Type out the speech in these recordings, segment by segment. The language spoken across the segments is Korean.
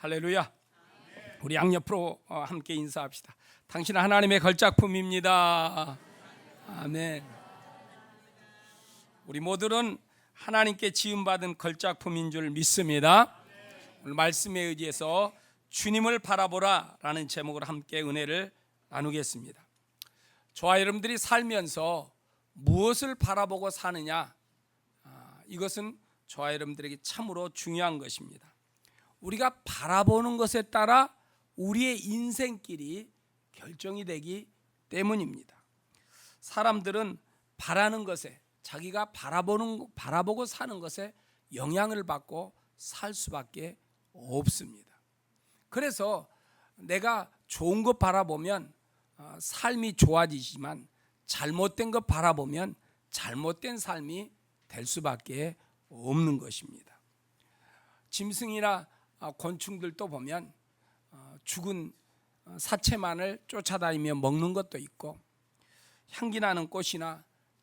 할렐루야. 우리 양옆으로 함께 인사합시다. 당신은 하나님의 걸작품입니다. 아멘. 우리 모두는 하나님께 지음받은 걸작품인 줄 믿습니다. 오늘 말씀에 의지해서 주님을 바라보라 라는 제목으로 함께 은혜를 나누겠습니다. 저와 여러분들이 살면서 무엇을 바라보고 사느냐, 이것은 저와 여러분들에게 참으로 중요한 것입니다. 우리가 바라보는 것에 따라 우리의 인생길이 결정이 되기 때문입니다. 사람들은 바라는 것에, 자기가 바라보고 사는 것에 영향을 받고 살 수밖에 없습니다. 그래서 내가 좋은 것 바라보면 삶이 좋아지지만 잘못된 것 바라보면 잘못된 삶이 될 수밖에 없는 것입니다. 짐승이나 곤충들도 보면 죽은 사체만을 쫓아다니며 먹는 것도 있고, 향기 나는 꽃이나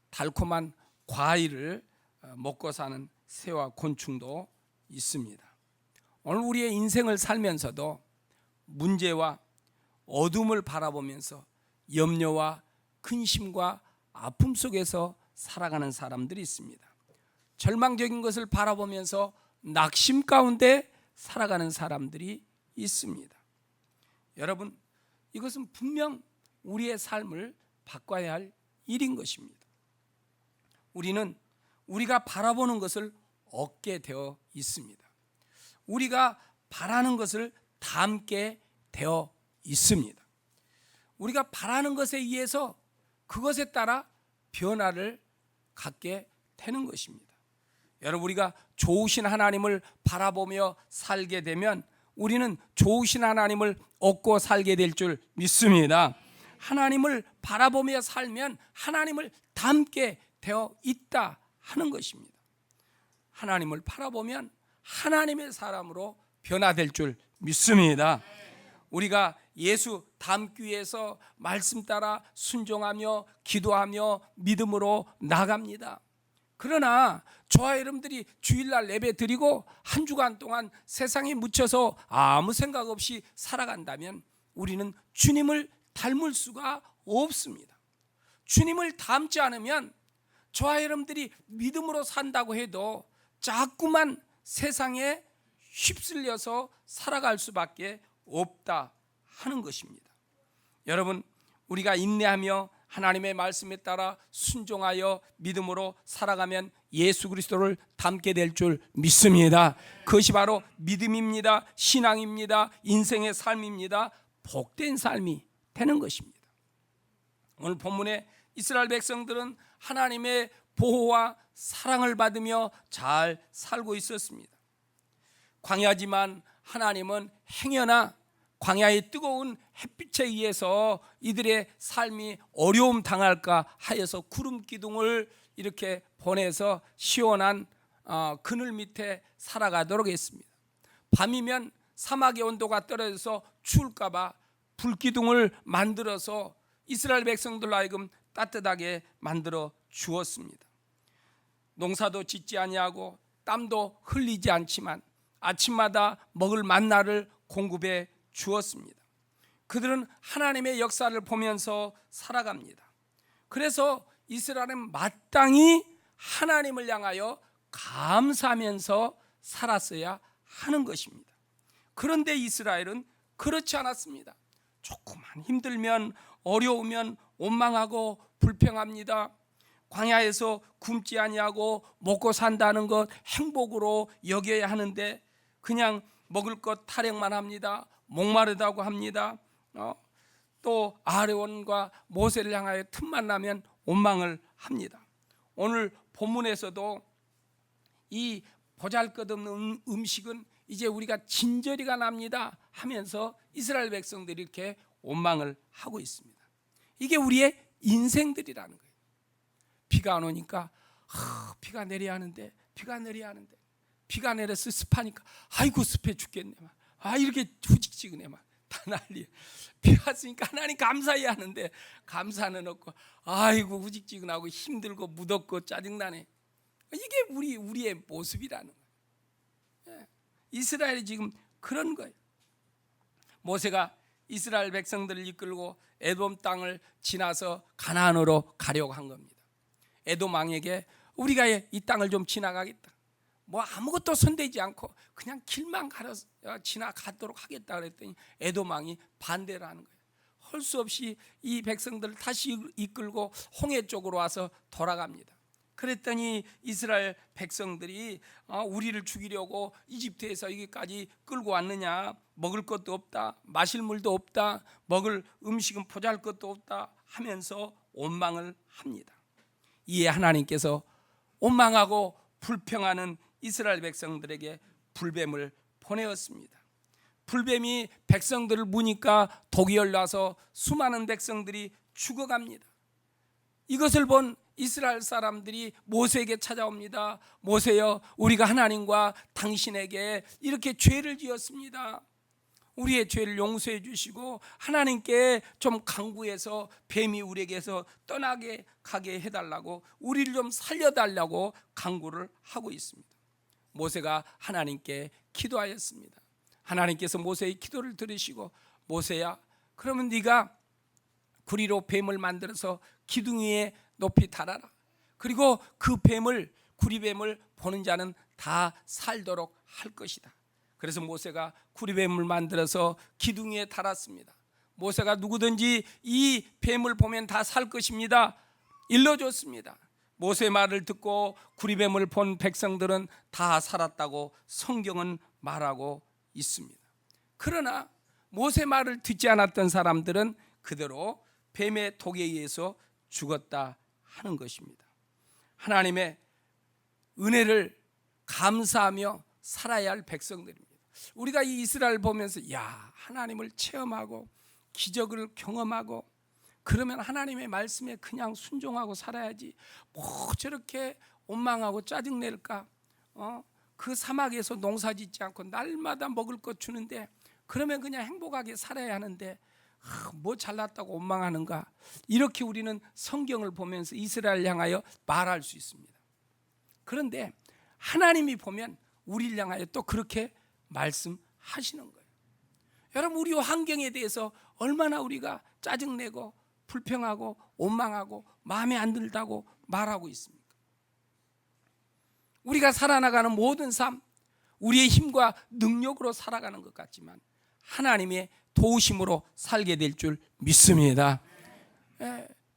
달콤한 과일을 먹고 사는 새와 곤충도 있습니다. 오늘 우리의 인생을 살면서도 문제와 어둠을 바라보면서 염려와 근심과 아픔 속에서 살아가는 사람들이 있습니다. 절망적인 것을 바라보면서 낙심 가운데 살아가는 사람들이 있습니다. 여러분, 이것은 분명 우리의 삶을 바꿔야 할 일인 것입니다. 우리는 우리가 바라보는 것을 얻게 되어 있습니다. 우리가 바라는 것을 담게 되어 있습니다. 우리가 바라는 것에 의해서 그것에 따라 변화를 갖게 되는 것입니다. 여러분, 우리가 좋으신 하나님을 바라보며 살게 되면 우리는 좋으신 하나님을 얻고 살게 될 줄 믿습니다. 하나님을 바라보며 살면 하나님을 닮게 되어 있다 하는 것입니다. 하나님을 바라보면 하나님의 사람으로 변화될 줄 믿습니다. 우리가 예수 닮기 위해서 말씀 따라 순종하며 기도하며 믿음으로 나갑니다. 그러나 저와 여러분들이 주일날 예배 드리고 한 주간 동안 세상에 묻혀서 아무 생각 없이 살아간다면 우리는 주님을 닮을 수가 없습니다. 주님을 닮지 않으면 저와 여러분들이 믿음으로 산다고 해도 자꾸만 세상에 휩쓸려서 살아갈 수밖에 없다 하는 것입니다. 여러분, 우리가 인내하며 하나님의 말씀에 따라 순종하여 믿음으로 살아가면 예수 그리스도를 닮게 될 줄 믿습니다. 그것이 바로 믿음입니다. 신앙입니다. 인생의 삶입니다. 복된 삶이 되는 것입니다. 오늘 본문에 이스라엘 백성들은 하나님의 보호와 사랑을 받으며 잘 살고 있었습니다. 광야지만 하나님은 행여나 광야의 뜨거운 햇빛에 의해서 이들의 삶이 어려움 당할까 하여서 구름 기둥을 이렇게 보내서 시원한 그늘 밑에 살아가도록 했습니다. 밤이면 사막의 온도가 떨어져서 추울까 봐 불기둥을 만들어서 이스라엘 백성들로 하여금 따뜻하게 만들어 주었습니다. 농사도 짓지 아니하고 땀도 흘리지 않지만 아침마다 먹을 만나를 공급해 주었습니다. 그들은 하나님의 역사를 보면서 살아갑니다. 그래서 이스라엘은 마땅히 하나님을 향하여 감사하면서 살았어야 하는 것입니다. 그런데 이스라엘은 그렇지 않았습니다. 조금만 힘들면, 어려우면 원망하고 불평합니다. 광야에서 굶지 아니하고 먹고 산다는 것 행복으로 여겨야 하는데 그냥 먹을 것 타령만 합니다. 목마르다고 합니다. 또 아론과 모세를 향하여 틈만 나면 원망을 합니다. 오늘 본문에서도 이 보잘것없는 음식은 이제 우리가 진저리가 납니다 하면서 이스라엘 백성들이 이렇게 원망을 하고 있습니다. 이게 우리의 인생들이라는 거예요. 비가 안 오니까 비가 내려야 하는데 비가 내려서 습하니까 아이고 습해 죽겠네 막. 이렇게 후직지근해 막 다 난리야. 비 왔으니까 하나님 감사해야 하는데 감사는 없고 아이고 후직지근하고 힘들고 무덥고 짜증나네. 이게 우리의 모습이라는 거예요. 이스라엘이 지금 그런 거예요. 모세가 이스라엘 백성들을 이끌고 에돔 땅을 지나서 가나안으로 가려고 한 겁니다. 에돔 왕에게 우리가 이 땅을 좀 지나가겠다, 뭐 아무것도 손대지 않고 그냥 길만 가려서 지나가도록 하겠다 그랬더니 에돔 왕이 반대를 하는 거예요. 할 수 없이 이 백성들을 다시 이끌고 홍해 쪽으로 와서 돌아갑니다. 그랬더니 이스라엘 백성들이 우리를 죽이려고 이집트에서 여기까지 끌고 왔느냐, 먹을 것도 없다, 마실 물도 없다, 먹을 음식은 보잘것도 없다 하면서 원망을 합니다. 이에 하나님께서 원망하고 불평하는 이스라엘 백성들에게 불뱀을 보내었습니다. 불뱀이 백성들을 무니까 독이 올라서 수많은 백성들이 죽어갑니다. 이것을 본 이스라엘 사람들이 모세에게 찾아옵니다. 모세여, 우리가 하나님과 당신에게 이렇게 죄를 지었습니다. 우리의 죄를 용서해 주시고 하나님께 좀 간구해서 뱀이 우리에게서 떠나게 가게 해달라고, 우리를 좀 살려달라고 간구를 하고 있습니다. 모세가 하나님께 기도하였습니다. 하나님께서 모세의 기도를 들으시고, 모세야, 그러면 네가 구리로 뱀을 만들어서 기둥 위에 높이 달아라. 그리고 그 뱀을, 구리뱀을 보는 자는 다 살도록 할 것이다. 그래서 모세가 구리뱀을 만들어서 기둥 위에 달았습니다. 모세가 누구든지 이 뱀을 보면 다 살 것입니다 일러줬습니다. 모세의 말을 듣고 구리뱀을 본 백성들은 다 살았다고 성경은 말하고 있습니다. 그러나 모세 말을 듣지 않았던 사람들은 그대로 뱀의 독에 의해서 죽었다 하는 것입니다. 하나님의 은혜를 감사하며 살아야 할 백성들입니다. 우리가 이 이스라엘 보면서 하나님을 체험하고 기적을 경험하고 그러면 하나님의 말씀에 그냥 순종하고 살아야지, 뭐 저렇게 원망하고 짜증낼까? 그 사막에서 농사 짓지 않고 날마다 먹을 것 주는데 그러면 그냥 행복하게 살아야 하는데 뭐 잘났다고 원망하는가? 이렇게 우리는 성경을 보면서 이스라엘 향하여 말할 수 있습니다. 그런데 하나님이 보면 우리를 향하여 또 그렇게 말씀하시는 거예요. 여러분, 우리 환경에 대해서 얼마나 우리가 짜증내고 불평하고 원망하고 마음에 안 들다고 말하고 있습니까? 우리가 살아나가는 모든 삶, 우리의 힘과 능력으로 살아가는 것 같지만 하나님의 도우심으로 살게 될 줄 믿습니다.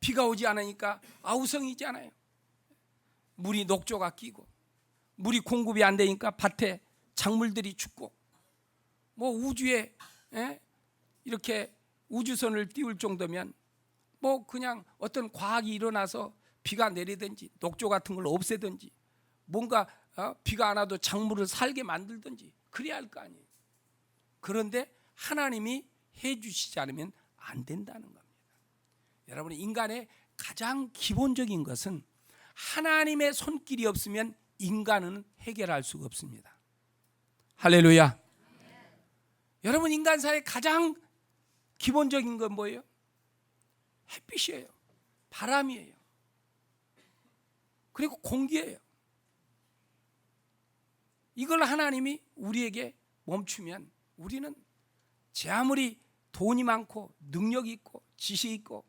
비가 오지 않으니까 아우성이지 않아요. 물이 녹조가 끼고 물이 공급이 안 되니까 밭에 작물들이 죽고, 뭐 우주에 이렇게 우주선을 띄울 정도면 뭐 그냥 어떤 과학이 일어나서 비가 내리든지 녹조 같은 걸 없애든지 뭔가 비가 안 와도 작물을 살게 만들든지 그래야 할 거 아니에요. 그런데 하나님이 해주시지 않으면 안 된다는 겁니다. 여러분, 인간의 가장 기본적인 것은 하나님의 손길이 없으면 인간은 해결할 수가 없습니다. 할렐루야. 여러분, 인간사의 가장 기본적인 건 뭐예요? 햇빛이에요. 바람이에요. 그리고 공기예요. 이걸 하나님이 우리에게 멈추면 우리는 제 아무리 돈이 많고 능력이 있고 지식이 있고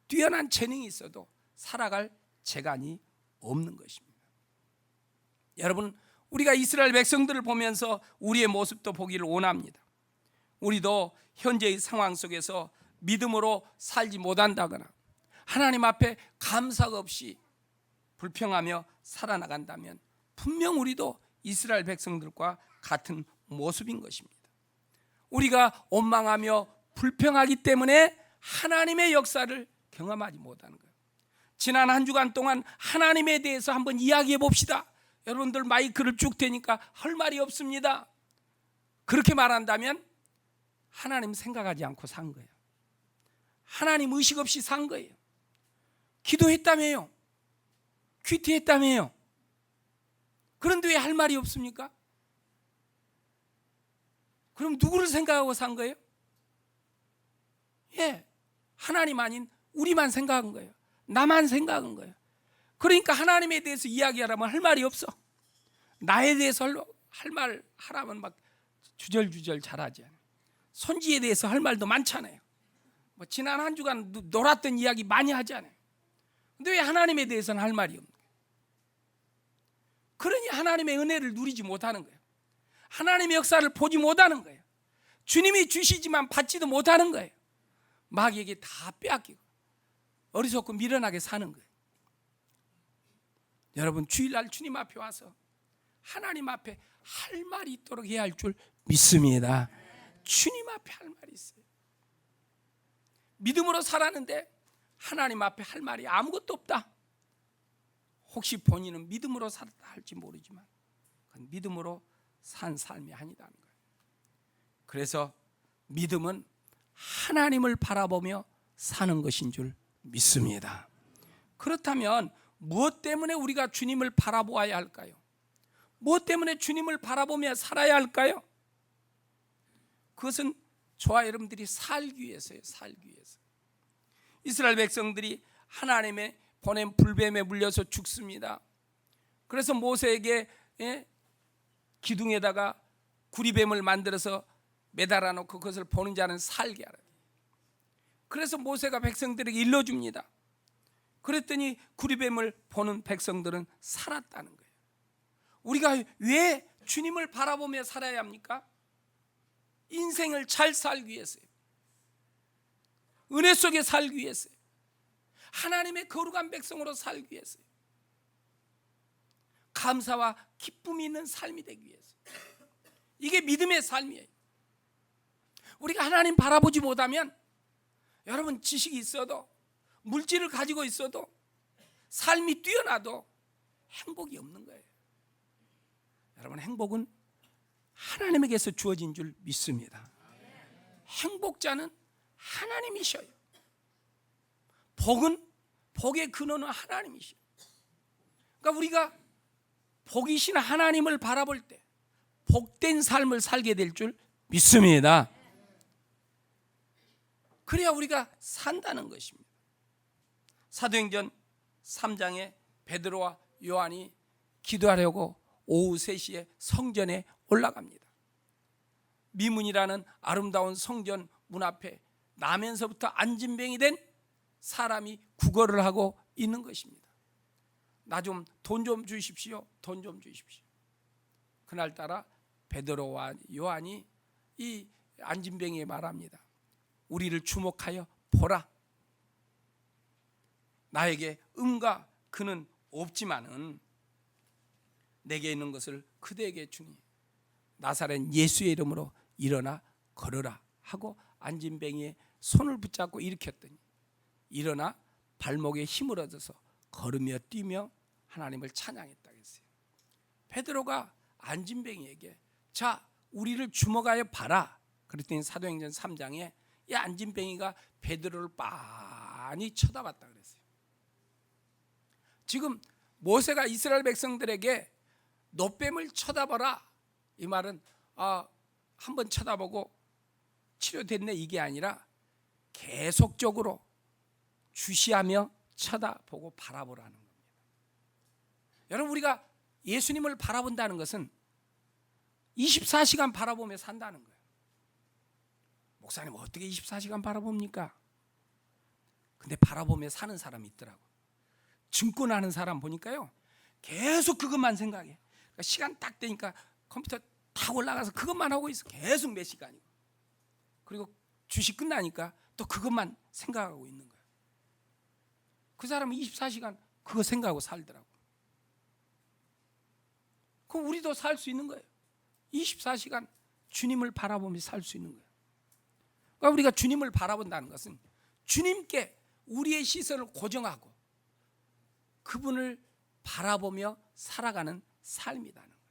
뛰어난 재능이 있어도 살아갈 재간이 없는 것입니다. 여러분, 우리가 이스라엘 백성들을 보면서 우리의 모습도 보기를 원합니다. 우리도 현재의 상황 속에서 믿음으로 살지 못한다거나 하나님 앞에 감사가 없이 불평하며 살아나간다면 분명 우리도 이스라엘 백성들과 같은 모습인 것입니다. 우리가 원망하며 불평하기 때문에 하나님의 역사를 경험하지 못하는 거예요. 지난 한 주간 동안 하나님에 대해서 한번 이야기해 봅시다. 여러분들 마이크를 쭉 대니까 할 말이 없습니다. 그렇게 말한다면 하나님 생각하지 않고 산 거예요. 하나님 의식 없이 산 거예요. 기도했다며요. 큐티했다며요. 그런데 왜 할 말이 없습니까? 그럼 누구를 생각하고 산 거예요? 하나님 아닌 우리만 생각한 거예요. 나만 생각한 거예요. 그러니까 하나님에 대해서 이야기하라면 할 말이 없어. 나에 대해서 할 말 하라면 막 주절주절 잘하지 않아요. 손지에 대해서 할 말도 많잖아요. 뭐 지난 한 주간 놀았던 이야기 많이 하잖아요. 근데 왜 하나님에 대해서는 할 말이 없는 거예요? 그러니 하나님의 은혜를 누리지 못하는 거예요. 하나님의 역사를 보지 못하는 거예요. 주님이 주시지만 받지도 못하는 거예요. 마귀에게 다 빼앗기고 어리석고 미련하게 사는 거예요. 여러분, 주일날 주님 앞에 와서 하나님 앞에 할 말이 있도록 해야 할 줄 믿습니다. 주님 앞에 할 말이 있어요. 믿음으로 살았는데 하나님 앞에 할 말이 아무것도 없다. 혹시 본인은 믿음으로 살았다 할지 모르지만 그건 믿음으로 산 삶이 아니다는 거예요. 그래서 믿음은 하나님을 바라보며 사는 것인 줄 믿습니다. 그렇다면 무엇 때문에 우리가 주님을 바라보아야 할까요? 무엇 때문에 주님을 바라보며 살아야 할까요? 그것은 저와 여러분들이 살기 위해서예요. 살기 위해서. 이스라엘 백성들이 하나님의 보낸 불뱀에 물려서 죽습니다. 그래서 모세에게 기둥에다가 구리뱀을 만들어서 매달아 놓고 그것을 보는 자는 살게 하라. 그래서 모세가 백성들에게 일러줍니다. 그랬더니 구리뱀을 보는 백성들은 살았다는 거예요. 우리가 왜 주님을 바라보며 살아야 합니까? 인생을 잘 살기 위해서요. 은혜 속에 살기 위해서요. 하나님의 거룩한 백성으로 살기 위해서요. 감사와 기쁨이 있는 삶이 되기 위해서. 이게 믿음의 삶이에요. 우리가 하나님 바라보지 못하면 여러분, 지식이 있어도 물질을 가지고 있어도 삶이 뛰어나도 행복이 없는 거예요. 여러분, 행복은 하나님에게서 주어진 줄 믿습니다. 행복자는 하나님이셔요. 복의 근원은 하나님이셔요. 그러니까 우리가 복이신 하나님을 바라볼 때 복된 삶을 살게 될 줄 믿습니다. 그래야 우리가 산다는 것입니다. 사도행전 3장에 베드로와 요한이 기도하려고 오후 3시에 성전에 올라갑니다. 미문이라는 아름다운 성전 문 앞에 나면서부터 안진뱅이 된 사람이 구걸을 하고 있는 것입니다. 나 좀 돈 좀 주십시오. 돈 좀 주십시오. 그날따라 베드로와 요한이 이 안진뱅이에 말합니다. 우리를 주목하여 보라. 나에게 음과 그는 없지만은 내게 있는 것을 그대에게 주니 나사렛 예수의 이름으로 일어나 걸어라 하고 안진뱅이의 손을 붙잡고 일으켰더니 일어나 발목에 힘을 얻어서 걸으며 뛰며 하나님을 찬양했다고 했어요. 베드로가 안진뱅이에게 자, 우리를 주목하여 봐라. 그랬더니 사도행전 3장에 이 안진뱅이가 베드로를 빤히 쳐다봤다 그랬어요. 지금 모세가 이스라엘 백성들에게 노뱀을 쳐다봐라, 이 말은 한번 쳐다보고 치료됐네 이게 아니라 계속적으로 주시하며 쳐다보고 바라보라는 겁니다. 여러분, 우리가 예수님을 바라본다는 것은 24시간 바라보며 산다는 거예요. 목사님, 어떻게 24시간 바라봅니까? 근데 바라보며 사는 사람이 있더라고. 증권하는 사람 보니까요, 계속 그것만 생각해. 그러니까 시간 딱 되니까 컴퓨터 딱 올라가서 그것만 하고 있어. 계속 몇 시간이고. 그리고 주식 끝나니까 또 그것만 생각하고 있는 거야. 그 사람은 24시간 그거 생각하고 살더라고. 그럼 우리도 살 수 있는 거예요. 24시간 주님을 바라보며 살 수 있는 거예요. 그러니까 우리가 주님을 바라본다는 것은 주님께 우리의 시선을 고정하고 그분을 바라보며 살아가는 삶이라는 거예요.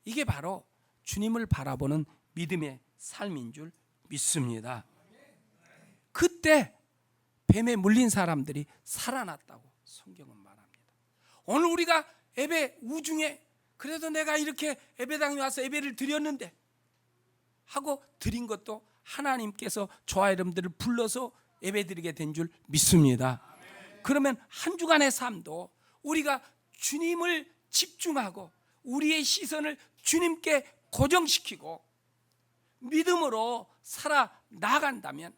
이게 바로 주님을 바라보는 믿음의 삶인 줄 믿습니다. 그때 뱀에 물린 사람들이 살아났다고 성경은 말합니다. 오늘 우리가 예배 우중에 그래도 내가 이렇게 예배당에 와서 예배를 드렸는데 하고 드린 것도 하나님께서 저와 여러분들을 불러서 예배드리게 된 줄 믿습니다. 그러면 한 주간의 삶도 우리가 주님을 집중하고 우리의 시선을 주님께 고정시키고 믿음으로 살아나간다면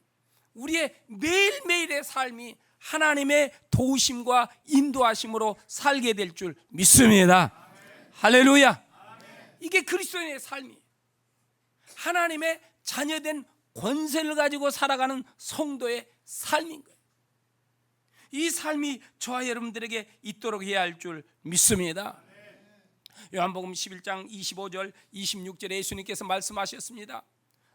우리의 매일매일의 삶이 하나님의 도우심과 인도하심으로 살게 될 줄 믿습니다. 할렐루야. 이게 그리스도인의 삶이 하나님의 자녀된 권세를 가지고 살아가는 성도의 삶인 거예요. 이 삶이 저와 여러분들에게 있도록 해야 할 줄 믿습니다. 요한복음 11장 25절 26절에 예수님께서 말씀하셨습니다.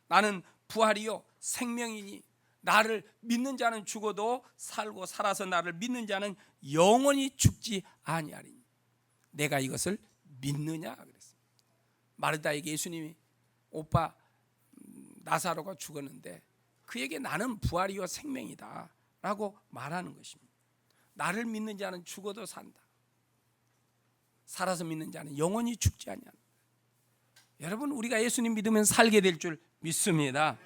나는 부활이요 생명이니 나를 믿는 자는 죽어도 살고 살아서 나를 믿는 자는 영원히 죽지 아니하리니 내가 이것을 믿느냐 그랬습니다. 마르다에게 예수님이 오빠 나사로가 죽었는데 그에게 나는 부활이요 생명이다 라고 말하는 것입니다. 나를 믿는 자는 죽어도 산다. 살아서 믿는 자는 영원히 죽지 아니한다. 여러분 우리가 예수님 믿으면 살게 될 줄 믿습니다.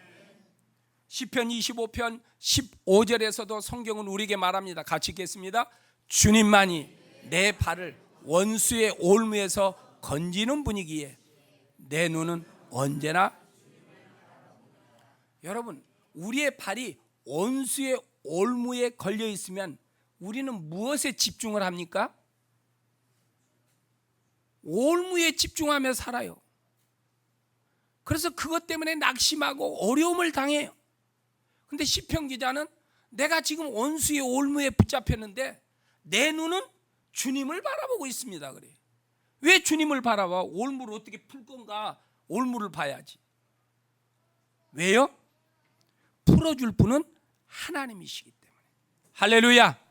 시편 25편 15절에서도 성경은 우리에게 말합니다. 같이 읽겠습니다. 주님만이 내 발을 원수의 올무에서 건지는 분이기에 내 눈은 언제나 여러분 우리의 발이 원수의 올무에 걸려 있으면 우리는 무엇에 집중을 합니까? 올무에 집중하며 살아요. 그래서 그것 때문에 낙심하고 어려움을 당해요. 근데 시편 기자는 내가 지금 원수의 올무에 붙잡혔는데 내 눈은 주님을 바라보고 있습니다. 그래. 왜 주님을 바라봐? 올무를 어떻게 풀 건가? 올무를 봐야지. 왜요? 풀어줄 분은 하나님이시기 때문에. 할렐루야.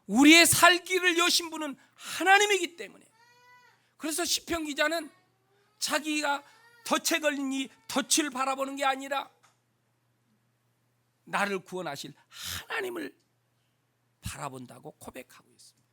우리의 살 길을 여신 분은 하나님이기 때문에. 그래서 시편 기자는 자기가 덫에 걸린 이 덫을 바라보는 게 아니라 나를 구원하실 하나님을 바라본다고 고백하고 있습니다.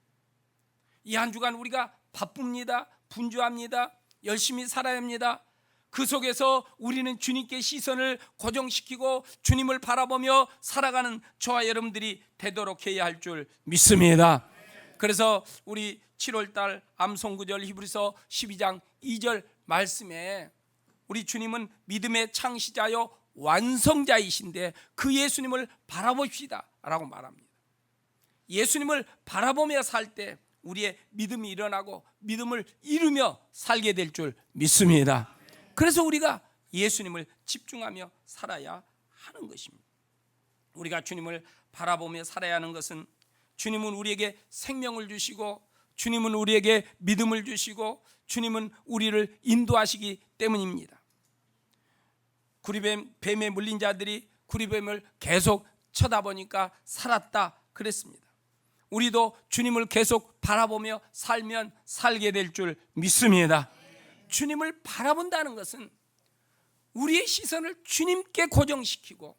이 한 주간 우리가 바쁩니다. 분주합니다. 열심히 살아야 합니다. 그 속에서 우리는 주님께 시선을 고정시키고 주님을 바라보며 살아가는 저와 여러분들이 되도록 해야 할 줄 믿습니다. 그래서 우리 7월달 암송구절 히브리서 12장 2절 말씀에 우리 주님은 믿음의 창시자요 완성자이신데 그 예수님을 바라봅시다 라고 말합니다. 예수님을 바라보며 살 때 우리의 믿음이 일어나고 믿음을 이루며 살게 될 줄 믿습니다. 그래서 우리가 예수님을 집중하며 살아야 하는 것입니다. 우리가 주님을 바라보며 살아야 하는 것은 주님은 우리에게 생명을 주시고 주님은 우리에게 믿음을 주시고 주님은 우리를 인도하시기 때문입니다. 뱀에 물린 자들이 구리뱀을 계속 쳐다보니까 살았다 그랬습니다. 우리도 주님을 계속 바라보며 살면 살게 될 줄 믿습니다. 주님을 바라본다는 것은 우리의 시선을 주님께 고정시키고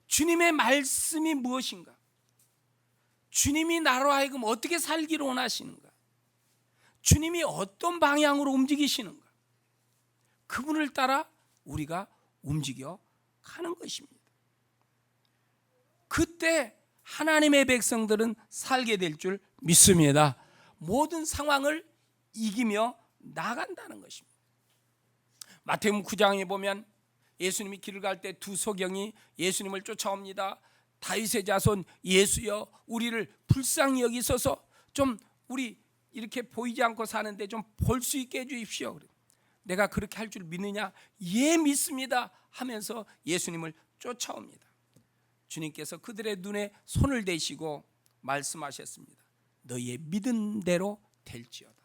주님의 말씀이 무엇인가, 주님이 나로 하여금 어떻게 살기를 원하시는가, 주님이 어떤 방향으로 움직이시는가, 그분을 따라 우리가 움직여 가는 것입니다. 그때 하나님의 백성들은 살게 될 줄 믿습니다. 모든 상황을 이기며 나간다는 것입니다. 마태복음 9장에 보면 예수님이 길을 갈 때 두 소경이 예수님을 쫓아옵니다. 다윗의 자손 예수여 우리를 불쌍히 여기소서, 좀 우리 이렇게 보이지 않고 사는데 좀 볼 수 있게 해주십시오. 내가 그렇게 할 줄 믿느냐? 예 믿습니다 하면서 예수님을 쫓아옵니다. 주님께서 그들의 눈에 손을 대시고 말씀하셨습니다. 너희의 믿은 대로 될지어다.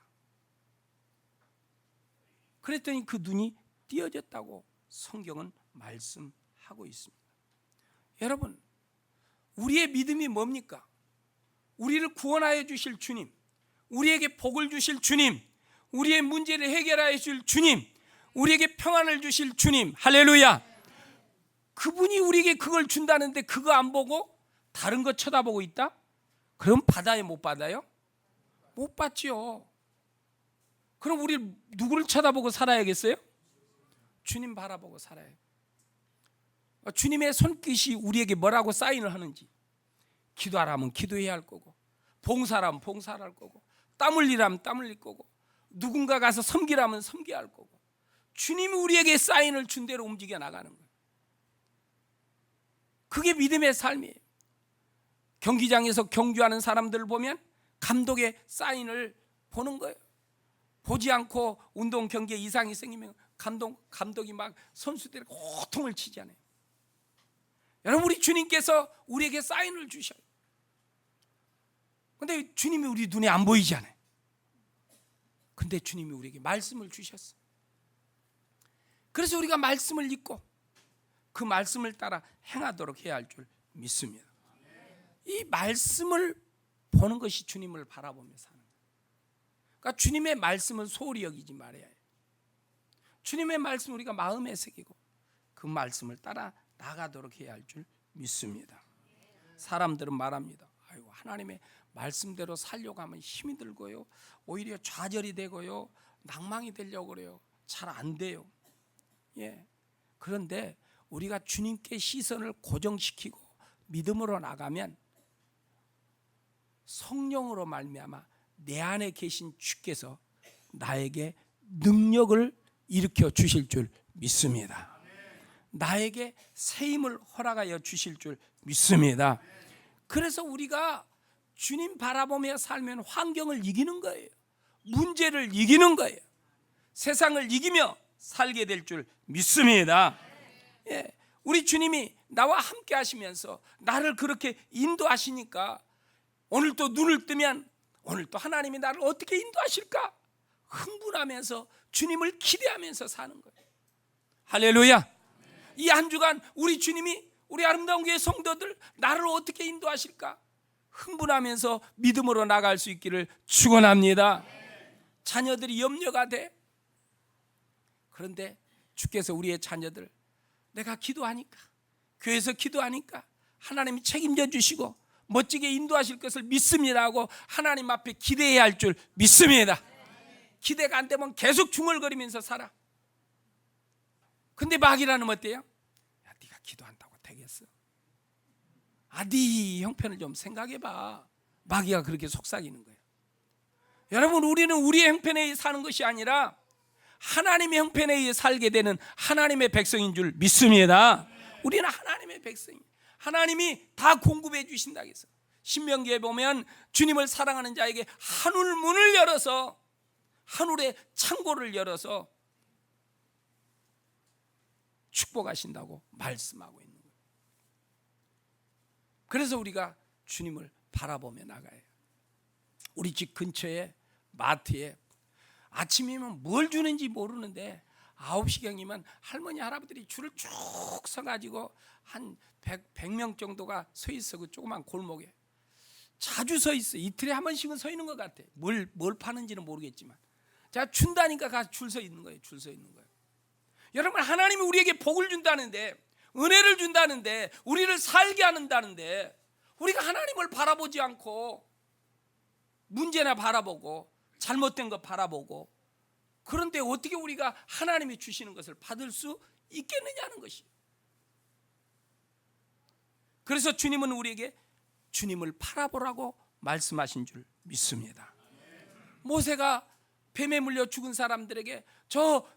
그랬더니 그 눈이 띄어졌다고 성경은 말씀하고 있습니다. 여러분, 우리의 믿음이 뭡니까? 우리를 구원하여 주실 주님, 우리에게 복을 주실 주님, 우리의 문제를 해결하여 주실 주님, 우리에게 평안을 주실 주님, 할렐루야. 그분이 우리에게 그걸 준다는데 그거 안 보고 다른 거 쳐다보고 있다? 그럼 받아요 못 받아요? 못 받지요. 그럼 우리 누구를 쳐다보고 살아야겠어요? 주님 바라보고 살아야 해요. 주님의 손끝이 우리에게 뭐라고 사인을 하는지, 기도하라면 기도해야 할 거고, 봉사라면 봉사할 거고, 땀 흘리라면 땀 흘릴 거고, 누군가 가서 섬기라면 섬겨야 할 거고, 주님이 우리에게 사인을 준 대로 움직여 나가는 거예요. 그게 믿음의 삶이에요. 경기장에서 경주하는 사람들을 보면 감독의 사인을 보는 거예요. 보지 않고 운동 경기에 이상이 생기면 감독이 막 선수들에게 호통을 치잖아요. 여러분, 우리 주님께서 우리에게 사인을 주셔요. 근데 주님이 우리 눈에 안 보이잖아요. 근데 주님이 우리에게 말씀을 주셨어요. 그래서 우리가 말씀을 읽고 그 말씀을 따라 행하도록 해야 할 줄 믿습니다. 이 말씀을 보는 것이 주님을 바라보며 사는 거예요. 그러니까 주님의 말씀을 소홀히 여기지 말아야 해요. 주님의 말씀을 우리가 마음에 새기고 그 말씀을 따라 나가도록 해야 할 줄 믿습니다. 사람들은 말합니다. 아이고, 하나님의 말씀대로 살려고 하면 힘이 들고요, 오히려 좌절이 되고요, 낭망이 되려고 그래요. 잘 안 돼요. 예. 그런데 우리가 주님께 시선을 고정시키고 믿음으로 나가면 성령으로 말미암아 내 안에 계신 주께서 나에게 능력을 일으켜 주실 줄 믿습니다. 나에게 새 힘을 허락하여 주실 줄 믿습니다. 그래서 우리가 주님 바라보며 살면 환경을 이기는 거예요. 문제를 이기는 거예요. 세상을 이기며 살게 될 줄 믿습니다. 예, 우리 주님이 나와 함께 하시면서 나를 그렇게 인도하시니까 오늘 또 눈을 뜨면 오늘 또 하나님이 나를 어떻게 인도하실까 흥분하면서 주님을 기대하면서 사는 거예요. 할렐루야. 이 한 주간 우리 주님이 우리 아름다운 교회 성도들 나를 어떻게 인도하실까 흥분하면서 믿음으로 나갈 수 있기를 축원합니다. 자녀들이 염려가 돼. 그런데 주께서 우리의 자녀들 내가 기도하니까, 교회에서 기도하니까 하나님이 책임져 주시고 멋지게 인도하실 것을 믿습니다 하고 하나님 앞에 기대해야 할 줄 믿습니다. 기대가 안 되면 계속 중얼거리면서 살아. 근데 마귀라는 어때요? 야, 네가 기도한다고 되겠어? 네 형편을 좀 생각해봐. 마귀가 그렇게 속삭이는 거예요. 여러분, 우리는 우리의 형편에 의해 사는 것이 아니라 하나님의 형편에 의해 살게 되는 하나님의 백성인 줄 믿습니다. 우리는 하나님의 백성이에요. 하나님이 다 공급해 주신다고 해서 신명기에 보면 주님을 사랑하는 자에게 하늘 문을 열어서, 하늘의 창고를 열어서 축복하신다고 말씀하고 있는 거예요. 그래서 우리가 주님을 바라보며 나가요. 우리 집 근처에 마트에 아침이면 뭘 주는지 모르는데 9시경이면 할머니 할아버지들이 줄을 쭉 서가지고 한 100명 정도가 서 있어. 그 조그만 골목에 자주 서 있어. 이틀에 한 번씩은 서 있는 것 같아. 뭘 파는지는 모르겠지만 자, 준다니까 가서 줄 서 있는 거예요. 줄 서 있는 거예요. 여러분, 하나님이 우리에게 복을 준다는데, 은혜를 준다는데, 우리를 살게 한다는데 우리가 하나님을 바라보지 않고 문제나 바라보고 잘못된 거 바라보고, 그런데 어떻게 우리가 하나님이 주시는 것을 받을 수 있겠느냐는 것이. 그래서 주님은 우리에게 주님을 바라보라고 말씀하신 줄 믿습니다. 모세가 뱀에 물려 죽은 사람들에게 저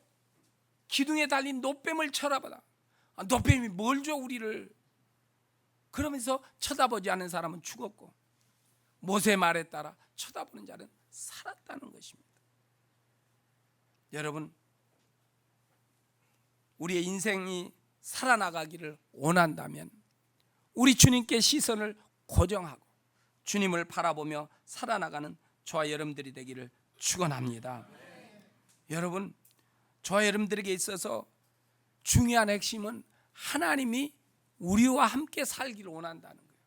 기둥에 달린 노뱀을 쳐다보라. 노뱀이 뭘 줘 우리를. 그러면서 쳐다보지 않은 사람은 죽었고 모세의 말에 따라 쳐다보는 자는 살았다는 것입니다. 여러분, 우리의 인생이 살아나가기를 원한다면 우리 주님께 시선을 고정하고 주님을 바라보며 살아나가는 저와 여러분들이 되기를 축원합니다. 여러분, 저와 여러분들에게 있어서 중요한 핵심은 하나님이 우리와 함께 살기를 원한다는 거예요.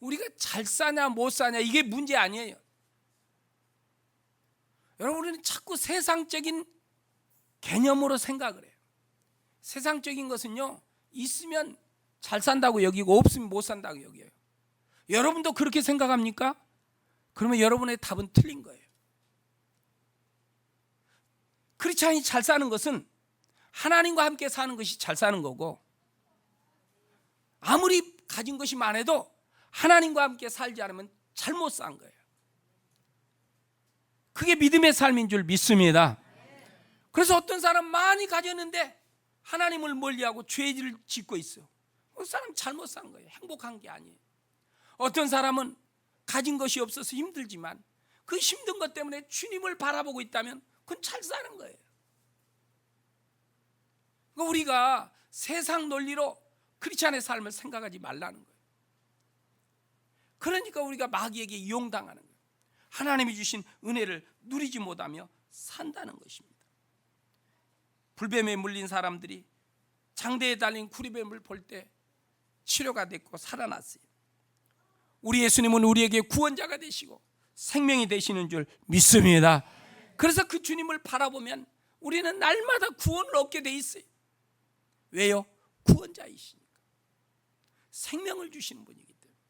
우리가 잘 사냐 못 사냐 이게 문제 아니에요. 여러분, 우리는 자꾸 세상적인 개념으로 생각을 해요. 세상적인 것은요, 있으면 잘 산다고 여기고 없으면 못 산다고 여겨요. 여러분도 그렇게 생각합니까? 그러면 여러분의 답은 틀린 거예요. 크리스찬이 잘 사는 것은 하나님과 함께 사는 것이 잘 사는 거고, 아무리 가진 것이 많아도 하나님과 함께 살지 않으면 잘못 산 거예요. 그게 믿음의 삶인 줄 믿습니다. 그래서 어떤 사람 많이 가졌는데 하나님을 멀리하고 죄를 짓고 있어. 그 사람 잘못 산 거예요. 행복한 게 아니에요. 어떤 사람은 가진 것이 없어서 힘들지만 그 힘든 것 때문에 주님을 바라보고 있다면 그건 잘 사는 거예요. 그러니까 우리가 세상 논리로 크리스찬의 삶을 생각하지 말라는 거예요. 그러니까 우리가 마귀에게 이용당하는 거예요. 하나님이 주신 은혜를 누리지 못하며 산다는 것입니다. 불뱀에 물린 사람들이 장대에 달린 구리뱀을 볼 때 치료가 됐고 살아났어요. 우리 예수님은 우리에게 구원자가 되시고 생명이 되시는 줄 믿습니다. 그래서 그 주님을 바라보면 우리는 날마다 구원을 얻게 돼 있어요. 왜요? 구원자이시니까. 생명을 주시는 분이기 때문에.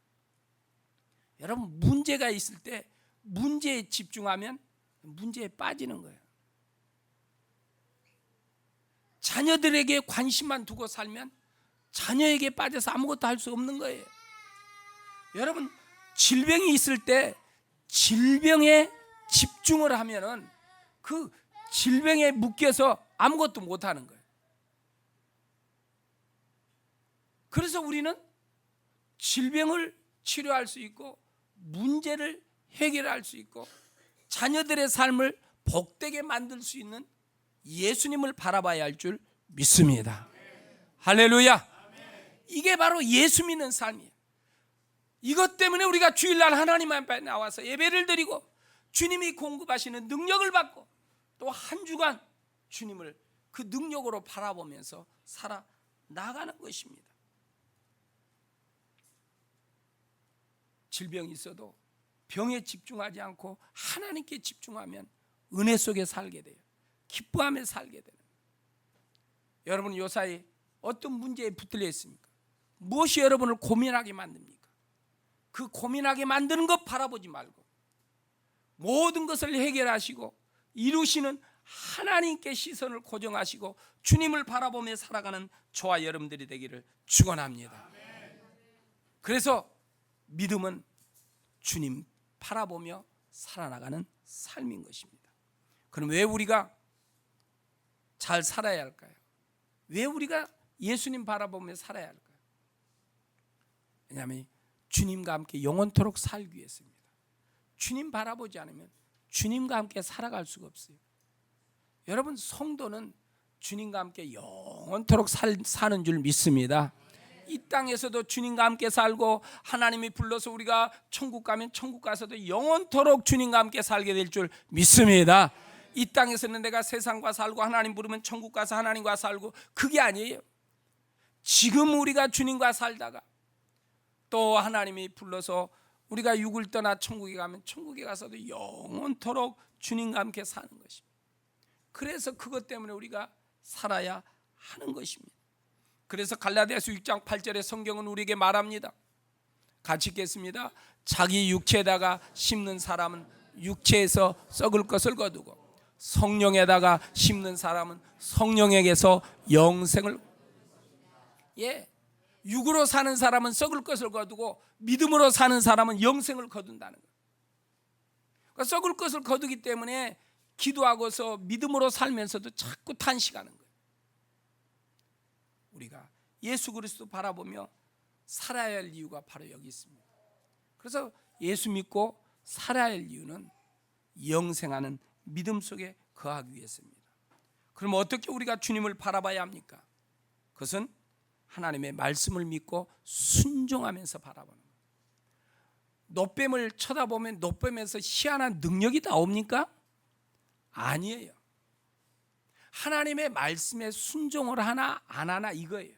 여러분, 문제가 있을 때 문제에 집중하면 문제에 빠지는 거예요. 자녀들에게 관심만 두고 살면 자녀에게 빠져서 아무것도 할 수 없는 거예요. 여러분, 질병이 있을 때 질병에 집중을 하면은 그 질병에 묶여서 아무것도 못 하는 거예요. 그래서 우리는 질병을 치료할 수 있고 문제를 해결할 수 있고 자녀들의 삶을 복되게 만들 수 있는 예수님을 바라봐야 할 줄 믿습니다. 할렐루야. 이게 바로 예수 믿는 삶이에요. 이것 때문에 우리가 주일날 하나님 앞에 나와서 예배를 드리고 주님이 공급하시는 능력을 받고 또 한 주간 주님을 그 능력으로 바라보면서 살아나가는 것입니다. 질병이 있어도 병에 집중하지 않고 하나님께 집중하면 은혜 속에 살게 돼요. 기뻐하며 살게 되는 거예요. 여러분, 요사이 어떤 문제에 붙들려 있습니까? 무엇이 여러분을 고민하게 만듭니까? 그 고민하게 만드는 것 바라보지 말고 모든 것을 해결하시고 이루시는 하나님께 시선을 고정하시고 주님을 바라보며 살아가는 저와 여러분들이 되기를 축원합니다. 그래서 믿음은 주님 바라보며 살아나가는 삶인 것입니다. 그럼 왜 우리가 잘 살아야 할까요? 왜 우리가 예수님 바라보며 살아야 할까요? 왜냐하면 주님과 함께 영원토록 살기 위해서입니다. 주님 바라보지 않으면 주님과 함께 살아갈 수가 없어요. 여러분, 성도는 주님과 함께 영원토록 사는 줄 믿습니다. 이 땅에서도 주님과 함께 살고 하나님이 불러서 우리가 천국 가면 천국 가서도 영원토록 주님과 함께 살게 될 줄 믿습니다. 이 땅에서는 내가 세상과 살고 하나님 부르면 천국 가서 하나님과 살고, 그게 아니에요. 지금 우리가 주님과 살다가 또 하나님이 불러서 우리가 육을 떠나 천국에 가면 천국에 가서도 영원토록 주님과 함께 사는 것입니다. 그래서 그것 때문에 우리가 살아야 하는 것입니다. 그래서 갈라디아서 6장 8절에 성경은 우리에게 말합니다. 같이 읽겠습니다. 자기 육체에다가 심는 사람은 육체에서 썩을 것을 거두고 성령에다가 심는 사람은 성령에게서 영생을. 육으로 사는 사람은 썩을 것을 거두고 믿음으로 사는 사람은 영생을 거둔다는 거예요. 그러니까 썩을 것을 거두기 때문에 기도하고서 믿음으로 살면서도 자꾸 탄식하는 거예요. 우리가 예수 그리스도 바라보며 살아야 할 이유가 바로 여기 있습니다. 그래서 예수 믿고 살아야 할 이유는 영생하는 믿음 속에 거하기 위해서입니다. 그럼 어떻게 우리가 주님을 바라봐야 합니까? 그것은 하나님의 말씀을 믿고 순종하면서 바라보는 거예요. 노뱀을 쳐다보면 노뱀에서 희한한 능력이 나옵니까? 아니에요. 하나님의 말씀에 순종을 하나 안 하나 이거예요.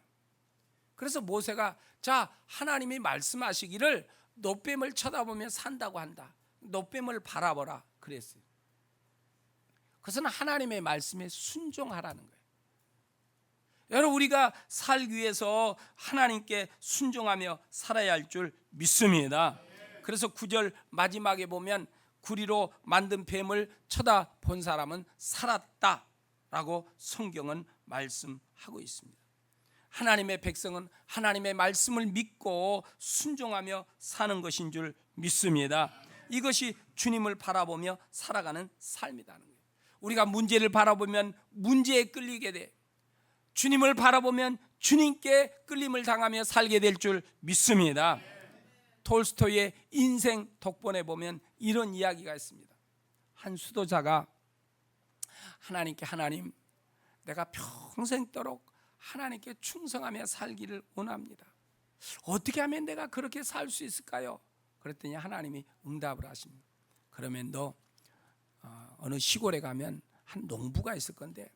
그래서 모세가 자, 하나님이 말씀하시기를 노뱀을 쳐다보면 산다고 한다. 노뱀을 바라보라 그랬어요. 그것은 하나님의 말씀에 순종하라는 거예요. 여러분, 우리가 살기 위해서 하나님께 순종하며 살아야 할 줄 믿습니다. 그래서 9절 마지막에 보면 구리로 만든 뱀을 쳐다본 사람은 살았다라고 성경은 말씀하고 있습니다. 하나님의 백성은 하나님의 말씀을 믿고 순종하며 사는 것인 줄 믿습니다. 이것이 주님을 바라보며 살아가는 삶이라는 거예요. 우리가 문제를 바라보면 문제에 끌리게 돼. 주님을 바라보면 주님께 끌림을 당하며 살게 될 줄 믿습니다. 톨스토이의 인생 독본에 보면 이런 이야기가 있습니다. 한 수도자가 하나님께, 하나님, 내가 평생도록 하나님께 충성하며 살기를 원합니다. 어떻게 하면 내가 그렇게 살 수 있을까요? 그랬더니 하나님이 응답을 하십니다. 그러면 너 어느 시골에 가면 한 농부가 있을 건데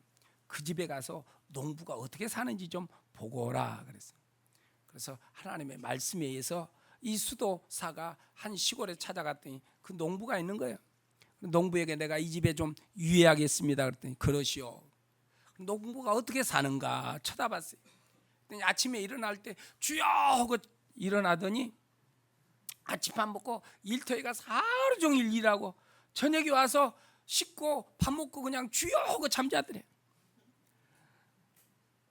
그 집에 가서 농부가 어떻게 사는지 좀 보고 오라 그랬어요. 그래서 하나님의 말씀에 의해서 이 수도사가 한 시골에 찾아갔더니 그 농부가 있는 거예요. 농부에게 내가 이 집에 좀 유의하겠습니다 그랬더니 그러시오. 농부가 어떻게 사는가 쳐다봤어요. 아침에 일어날 때 주여 하고 일어나더니 아침밥 먹고 일터에 가서 하루 종일 일하고 저녁에 와서 씻고 밥 먹고 그냥 주여 하고 잠자더래.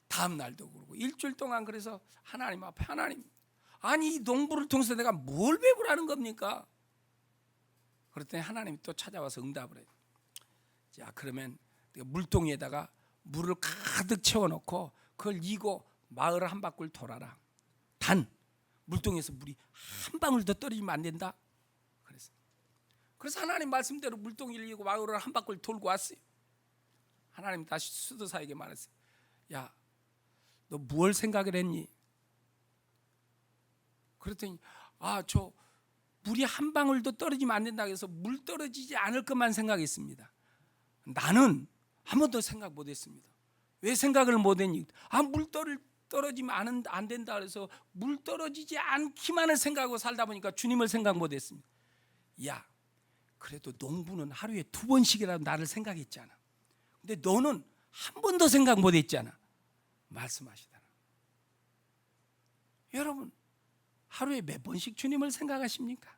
다음 날도 그러고 일주일 동안. 그래서 하나님 앞에, 하나님, 아니 이 농부를 통해서 내가 뭘 배우라는 겁니까? 그랬더니 하나님이 또 찾아와서 응답을 해요. 자, 그러면 물동이에다가 물을 가득 채워놓고 그걸 이고 마을을 한 바퀴 돌아라. 단 물동에서 물이 한 방울 더 떨어지면 안 된다. 그래서 하나님 말씀대로 물동이를 이고 마을을 한 바퀴 돌고 왔어요. 하나님 다시 수도사에게 말했어요. 야, 너 뭘 생각을 했니? 그랬더니 저 물이 한 방울도 떨어지면 안 된다고 해서 물 떨어지지 않을 것만 생각했습니다. 나는 한 번도 생각 못했습니다. 왜 생각을 못했니? 물 떨어지면 안 된다 그래서 물 떨어지지 않기만을 생각하고 살다 보니까 주님을 생각 못했습니다. 야, 그래도 농부는 하루에 2번씩이라도 나를 생각했잖아. 근데 너는 한 번도 생각 못했잖아. 말씀하시더라. 여러분, 하루에 몇 번씩 주님을 생각하십니까?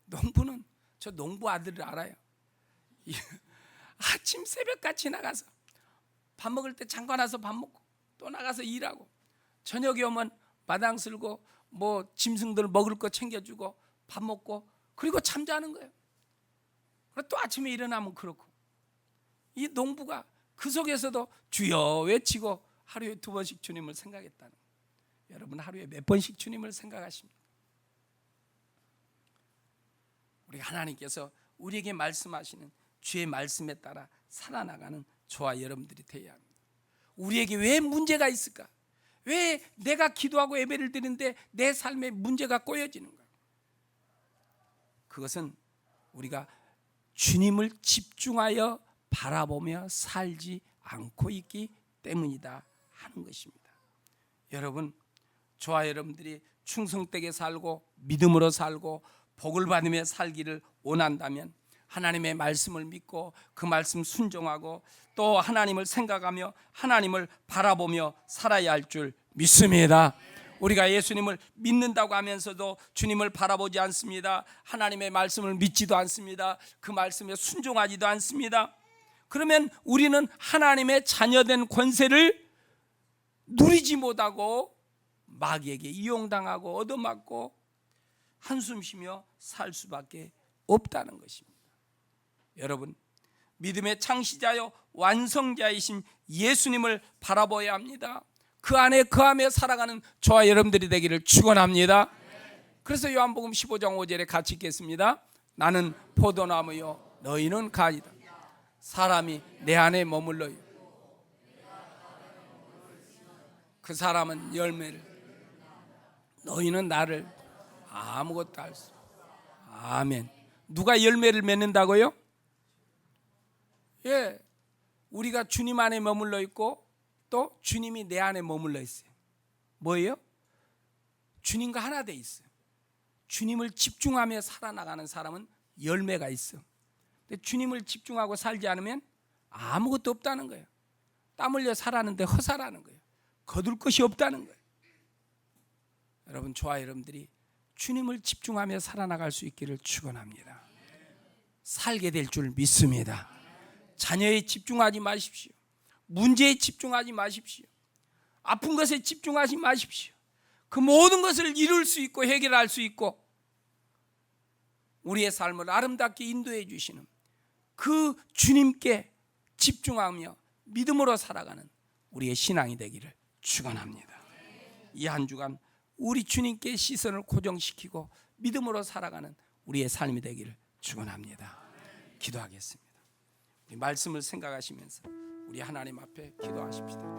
농부는, 저 농부 아들을 알아요. 아침 새벽같이 나가서 밥 먹을 때 잠깐 와서 밥 먹고 또 나가서 일하고 저녁에 오면 마당 쓸고 뭐 짐승들 먹을 거 챙겨주고 밥 먹고 그리고 잠자는 거예요. 그리고 또 아침에 일어나면 그렇고. 이 농부가 그 속에서도 주여 외치고 하루에 2번씩 주님을 생각했다는 거예요. 여러분, 하루에 몇 번씩 주님을 생각하십니까? 우리 하나님께서 우리에게 말씀하시는 주의 말씀에 따라 살아나가는 저와 여러분들이 되어야 합니다. 우리에게 왜 문제가 있을까? 왜 내가 기도하고 예배를 드리는데 내 삶에 문제가 꼬여지는가? 그것은 우리가 주님을 집중하여 바라보며 살지 않고 있기 때문이다 하는 것입니다. 여러분, 저와 여러분들이 충성되게 살고 믿음으로 살고 복을 받으며 살기를 원한다면 하나님의 말씀을 믿고 그 말씀 순종하고 또 하나님을 생각하며 하나님을 바라보며 살아야 할 줄 믿습니다. 우리가 예수님을 믿는다고 하면서도 주님을 바라보지 않습니다. 하나님의 말씀을 믿지도 않습니다. 그 말씀에 순종하지도 않습니다. 그러면 우리는 하나님의 자녀된 권세를 누리지 못하고 마귀에게 이용당하고 얻어맞고 한숨 쉬며 살 수밖에 없다는 것입니다. 여러분, 믿음의 창시자요 완성자이신 예수님을 바라봐야 합니다. 그 안에 거하며 살아가는 저와 여러분들이 되기를 축원합니다. 그래서 요한복음 15장 5절에 같이 읽겠습니다. 나는 포도나무요 너희는 가지다. 사람이 내 안에 머물러 그 사람은 열매를, 너희는 나를 아무것도 할 수. 아멘. 누가 열매를 맺는다고요? 예, 우리가 주님 안에 머물러 있고 또 주님이 내 안에 머물러 있어요. 뭐예요? 주님과 하나 돼 있어요. 주님을 집중하며 살아나가는 사람은 열매가 있어. 근데 주님을 집중하고 살지 않으면 아무것도 없다는 거예요. 땀 흘려 살았는데 허사라는 거예요. 거둘 것이 없다는 거예요. 여러분, 저와 여러분들이 주님을 집중하며 살아나갈 수 있기를 축원합니다. 살게 될 줄 믿습니다. 자녀에 집중하지 마십시오. 문제에 집중하지 마십시오. 아픈 것에 집중하지 마십시오. 그 모든 것을 이룰 수 있고 해결할 수 있고 우리의 삶을 아름답게 인도해 주시는 그 주님께 집중하며 믿음으로 살아가는 우리의 신앙이 되기를 축원합니다. 이 한 주간 우리 주님께 시선을 고정시키고 믿음으로 살아가는 우리의 삶이 되기를 축원합니다. 기도하겠습니다. 우리 말씀을 생각하시면서 우리 하나님 앞에 기도하십시다.